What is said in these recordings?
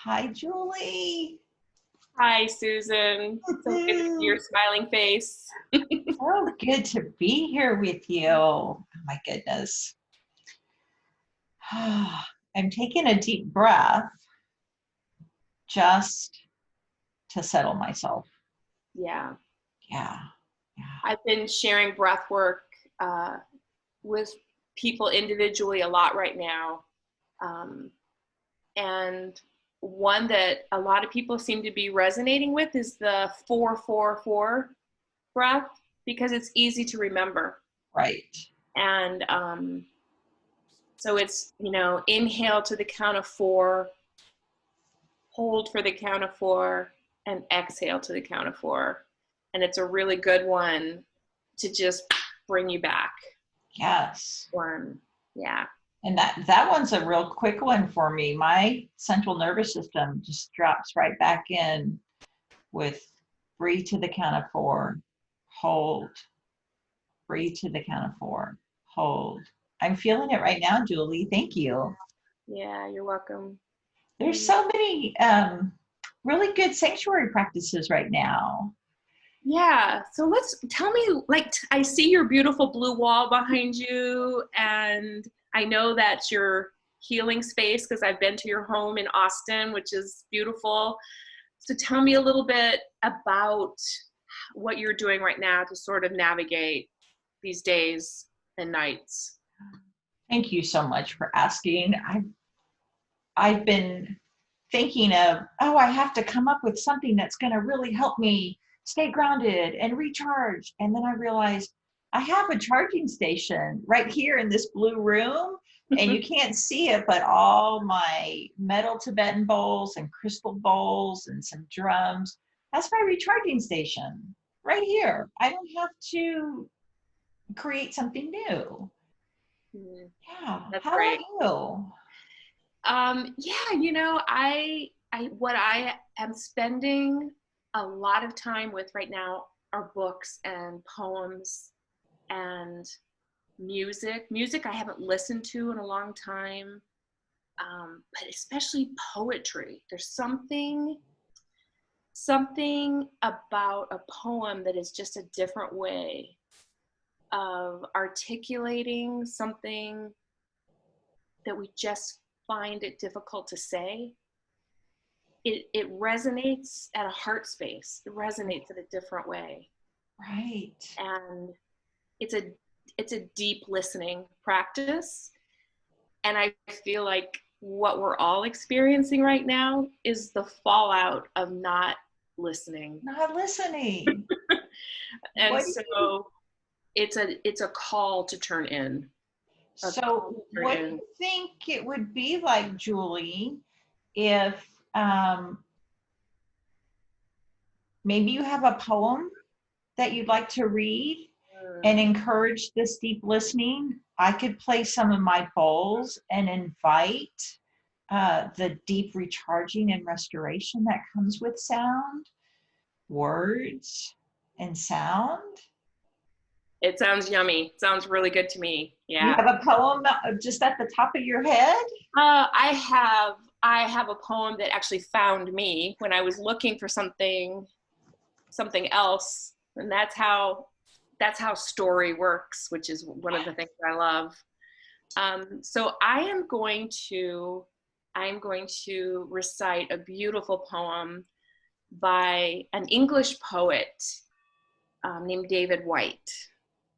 Hi, Julie. Hi, Susan. So good to see your smiling face. So good to be here with you. Oh my goodness. I'm taking a deep breath just to settle myself. Yeah, Yeah. I've been sharing breath work with people individually a lot right now. And one that a lot of people seem to be resonating with is the 4-4-4 breath because it's easy to remember. Right. And so it's, inhale to the count of 4, hold for the count of 4, and exhale to the count of 4. And it's a really good one to just bring you back. Yes. One. Yeah. And that one's a real quick one for me. My central nervous system just drops right back in with breathe to the count of 4, hold, breathe to the count of 4, hold. I'm feeling it right now, Julie. Thank you. Yeah, you're welcome. There's so many really good sanctuary practices right now. Yeah. So tell me, I see your beautiful blue wall behind you, and I know that's your healing space because I've been to your home in Austin, which is beautiful. So tell me a little bit about what you're doing right now to sort of navigate these days and nights. Thank you so much for asking. I've been thinking of, I have to come up with something that's going to really help me stay grounded and recharge. And then I realized I have a charging station right here in this blue room, and you can't see it, but all my metal Tibetan bowls and crystal bowls and some drums, that's my recharging station right here. I don't have to create something new. Yeah. That's How great. about you? Yeah, what I am spending a lot of time with right now are books and poems and music. Music I haven't listened to in a long time, but especially poetry. There's something about a poem that is just a different way of articulating something that we just find it difficult to say. It resonates at a heart space. It resonates in a different way. Right. And it's a deep listening practice. And I feel like what we're all experiencing right now is the fallout of not listening. Not listening. And so it's a call to turn in. So what do you think it would be like, Julie, if maybe you have a poem that you'd like to read and encourage this deep listening? I could play some of my bowls and invite the deep recharging and restoration that comes with sound, words, and sound. It sounds yummy. It sounds really good to me. You Yeah. have a poem just at the top of your head? I have a poem that actually found me when I was looking for something else, and that's how story works, which is one of the things I love. So I'm going to recite a beautiful poem by an English poet named David Whyte.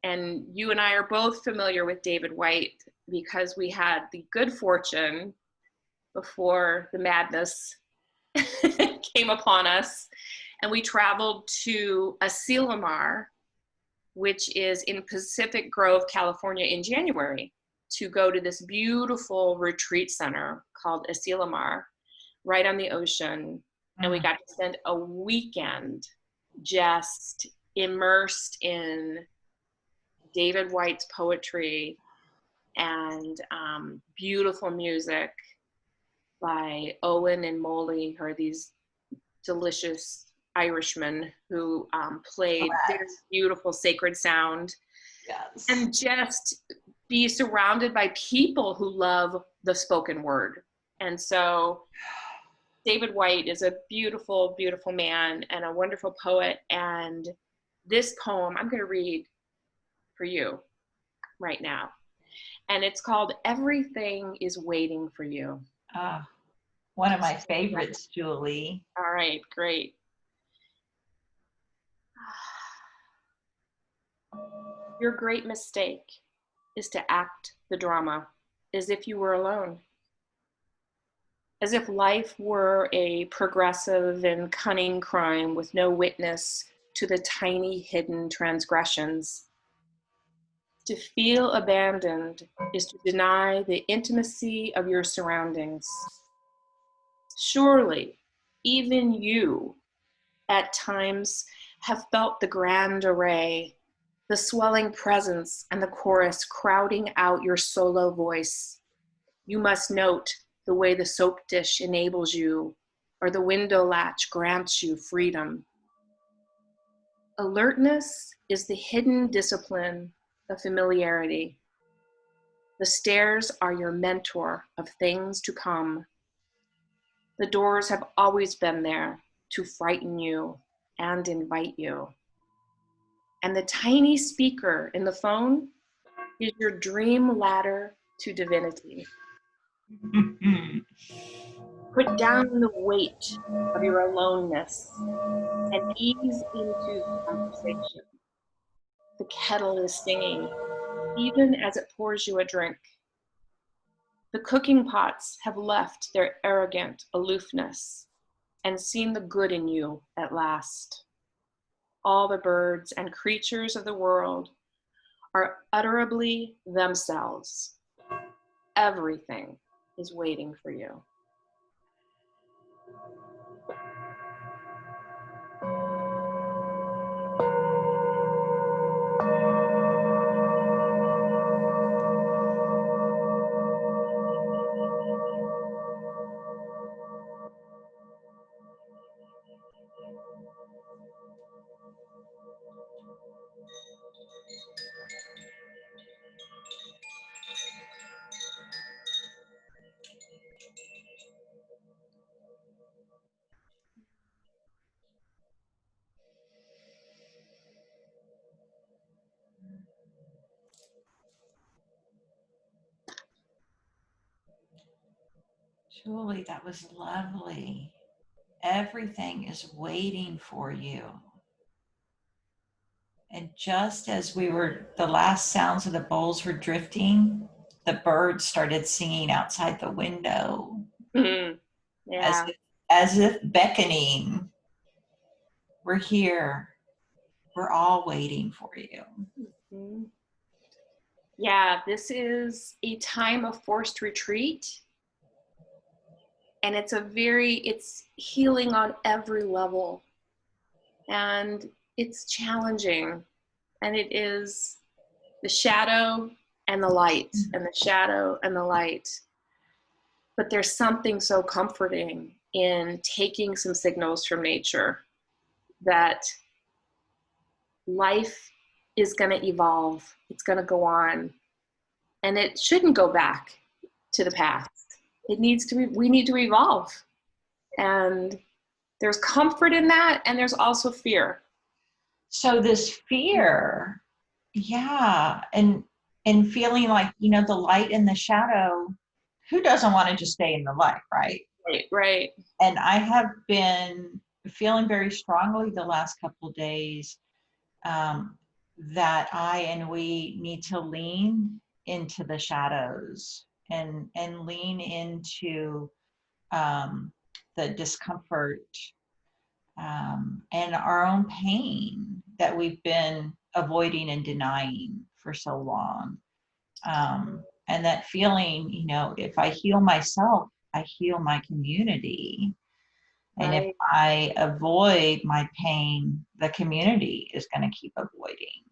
And you and I are both familiar with David Whyte because we had the good fortune before the madness came upon us, and we traveled to Asilomar, which is in Pacific Grove, California, in January, to go to this beautiful retreat center called Asilomar, right on the ocean. And we got to spend a weekend just immersed in David Whyte's poetry and beautiful music by Owen and Molly, who are these delicious Irishmen who played very beautiful sacred sound. Yes. And just be surrounded by people who love the spoken word. And so David Whyte is a beautiful, beautiful man and a wonderful poet. And this poem I'm going to read for you right now. And it's called Everything is Waiting for You. Ah, one of my favorites, Julie. All right, great. Your great mistake is to act the drama as if you were alone, as if life were a progressive and cunning crime with no witness to the tiny hidden transgressions. To feel abandoned is to deny the intimacy of your surroundings. Surely, even you, at times, have felt the grand array, the swelling presence and the chorus crowding out your solo voice. You must note the way the soap dish enables you, or the window latch grants you freedom. Alertness is the hidden discipline of familiarity. The stairs are your mentor of things to come. The doors have always been there to frighten you and invite you. And the tiny speaker in the phone is your dream ladder to divinity. Put down the weight of your aloneness and ease into the conversation. The kettle is singing, even as it pours you a drink. The cooking pots have left their arrogant aloofness and seen the good in you at last. All the birds and creatures of the world are utterably themselves. Everything is waiting for you. Julie, that was lovely. Everything is waiting for you. And just as the last sounds of the bowls were drifting, the birds started singing outside the window, Yeah. as if beckoning. We're here. We're all waiting for you. Mm-hmm. Yeah, this is a time of forced retreat. And it's healing on every level. And it's challenging. And it is the shadow and the light, and the shadow and the light. But there's something so comforting in taking some signals from nature that life is going to evolve. It's going to go on. And it shouldn't go back to the past. We need to evolve. And there's comfort in that, and there's also fear. So this fear, yeah, and feeling like, the light and the shadow, who doesn't want to just stay in the light, right? Right. And I have been feeling very strongly the last couple of days that I and we need to lean into the shadows and lean into the discomfort and our own pain that we've been avoiding and denying for so long. And that feeling, if I heal myself, I heal my community. And if I avoid my pain, the community is going to keep avoiding.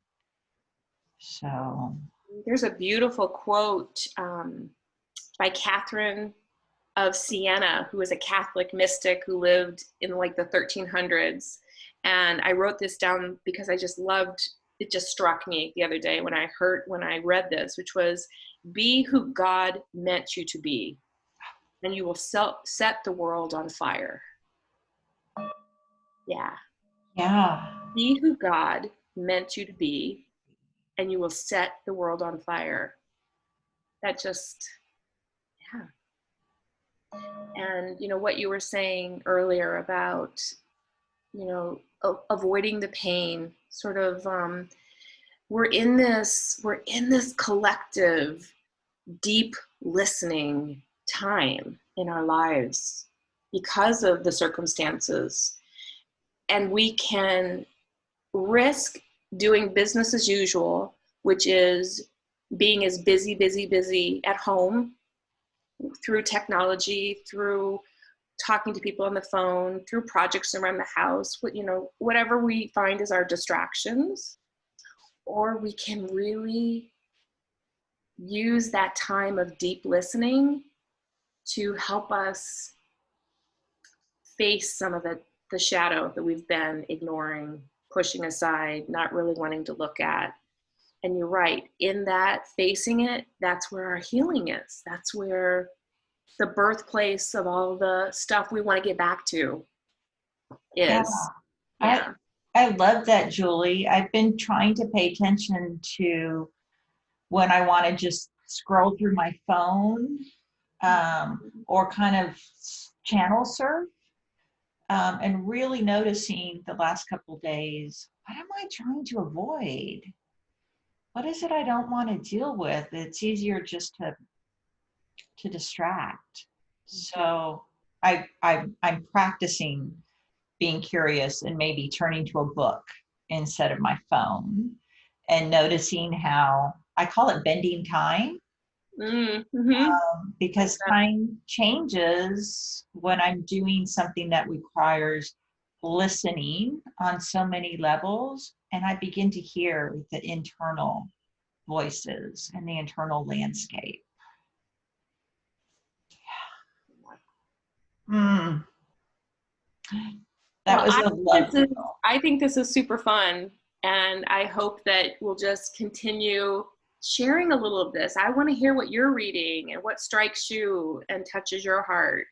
So there's a beautiful quote by Catherine of Siena, who was a Catholic mystic who lived in like the 1300s. And I wrote this down because I just loved, it just struck me the other day when I read this, which was, be who God meant you to be. and you will set the world on fire. Yeah. Yeah. Be who God meant you to be, and you will set the world on fire. That just, yeah. And, what you were saying earlier about, avoiding the pain, sort of, we're in this collective deep listening time in our lives because of the circumstances, and we can risk doing business as usual, which is being as busy at home through technology, through talking to people on the phone, through projects around the house, whatever we find as our distractions. Or we can really use that time of deep listening to help us face some of the shadow that we've been ignoring, pushing aside, not really wanting to look at. And you're right, in that facing it, that's where our healing is. That's where the birthplace of all the stuff we want to get back to Yeah. is. I Yeah. I love that, Julie. I've been trying to pay attention to when I want to just scroll through my phone, or kind of channel surf, and really noticing the last couple of days, what am I trying to avoid? What is it I don't want to deal with? It's easier just to distract. So I'm practicing being curious and maybe turning to a book instead of my phone, and noticing how I call it bending time, Mm-hmm. because time changes when I'm doing something that requires listening on so many levels, and I begin to hear the internal voices and the internal landscape. Mm, that Well, was a lovely. I think this is super fun, and I hope that we'll just continue sharing a little of this. I want to hear what you're reading and what strikes you and touches your heart,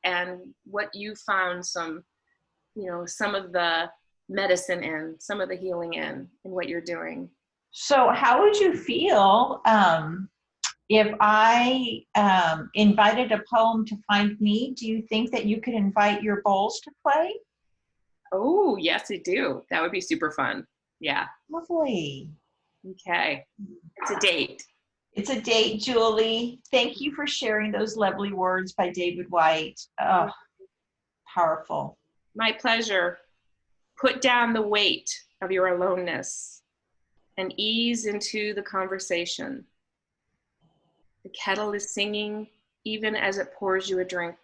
and what you found some of the medicine in, some of the healing in what you're doing. So, how would you feel if I invited a poem to find me? Do you think that you could invite your bowls to play? Oh, yes, I do. That would be super fun. Yeah. Lovely. Okay. It's a date. It's a date, Julie. Thank you for sharing those lovely words by David Whyte. Oh, powerful. My pleasure. Put down the weight of your aloneness and ease into the conversation. The kettle is singing even as it pours you a drink.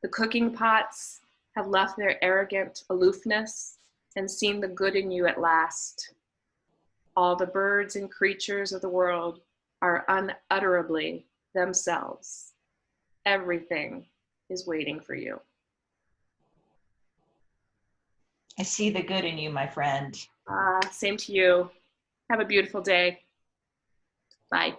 The cooking pots have left their arrogant aloofness and seen the good in you at last. All the birds and creatures of the world are unutterably themselves. Everything is waiting for you. I see the good in you, my friend. Same to you. Have a beautiful day. Bye.